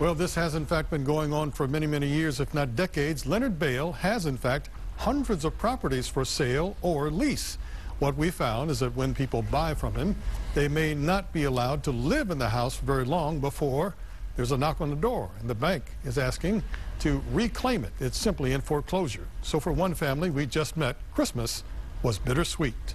Well, this has in fact been going on for many, many years, if not decades. Leonard Bale has in fact hundreds of properties for sale or lease. What we found is that when people buy from him, they may not be allowed to live in the house very long before there's a knock on the door, and the bank is asking to reclaim it. It's simply in foreclosure. So for one family we just met, Christmas was bittersweet.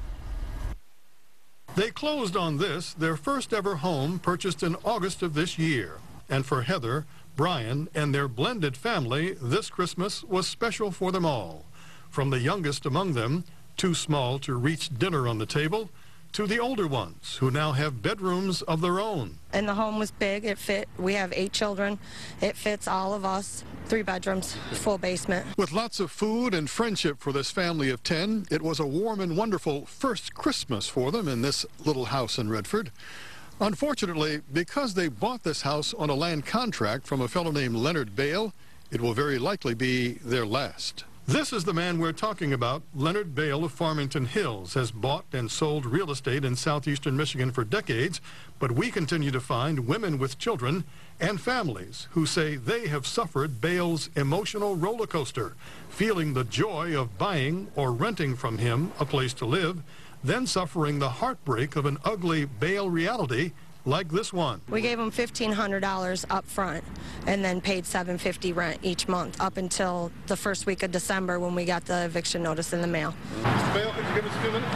They closed on this, their first ever home, purchased in August of this year. And for Heather, Brian, and their blended family, this Christmas was special for them all. From the youngest among them, too small to reach dinner on the table, to the older ones who now have bedrooms of their own. And the home was big. It fit. We have 8 children. It fits all of us. 3 bedrooms, full basement. With lots of food and friendship for this family of 10, it was a warm and wonderful first Christmas for them in this little house in Redford. Unfortunately, because they bought this house on a land contract from a fellow named Leonard Bale, it will very likely be their last. This is the man we're talking about. Leonard Bale of Farmington Hills has bought and sold real estate in southeastern Michigan for decades, but we continue to find women with children and families who say they have suffered Bale's emotional roller coaster, feeling the joy of buying or renting from him a place to live, then suffering the heartbreak of an ugly Bale reality like this one. We gave them $1,500 up front and then paid $750 rent each month up until the first week of December when we got the eviction notice in the mail. Mr. Bale, could you give us a few minutes?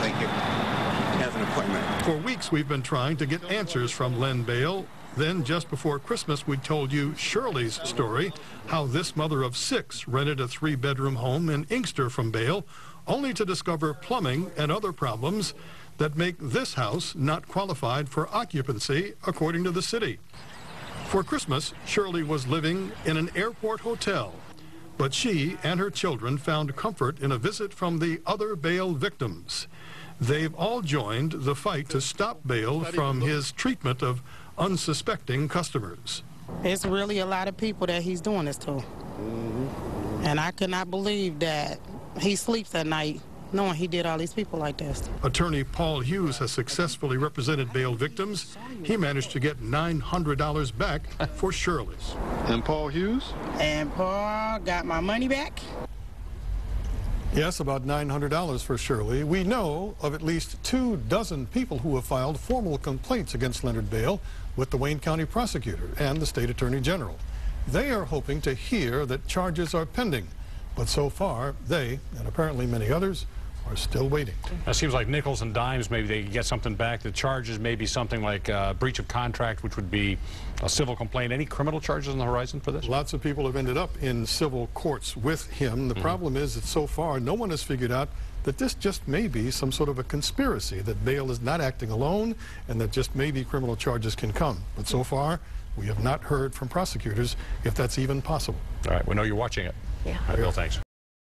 Thank you. He has an appointment. For weeks we've been trying to get answers from Len Bale. Then just before Christmas we told you Shirley's story, how this mother of 6 rented a 3-bedroom home in Inkster from Bale, only to discover plumbing and other problems that make this house not qualified for occupancy, according to the city. For Christmas, Shirley was living in an airport hotel, but she and her children found comfort in a visit from the other Bale victims. They've all joined the fight to stop Bale from his treatment of unsuspecting customers. It's really a lot of people that he's doing this to. And I could not believe that he sleeps at night knowing he did all these people like this. Attorney Paul Hughes has successfully represented Bale victims. He managed to get $900 back for Shirley's. And Paul Hughes? And Paul got my money back. Yes, about $900 for Shirley. We know of at least 24 people who have filed formal complaints against Leonard Bale with the Wayne County prosecutor and the state attorney general. They are hoping to hear that charges are pending, but so far they, and apparently many others, are still waiting. It seems like nickels and dimes, maybe they can get something back. The charges may be something like breach of contract, which would be a civil complaint. Any criminal charges on the horizon for this? Lots of people have ended up in civil courts with him. The problem is that so far no one has figured out that this just may be some sort of a conspiracy, that Bale is not acting alone, and that just maybe criminal charges can come. But so far, we have not heard from prosecutors if that's even possible. All right, we know you're watching it. Yeah. All right, Bill, thanks.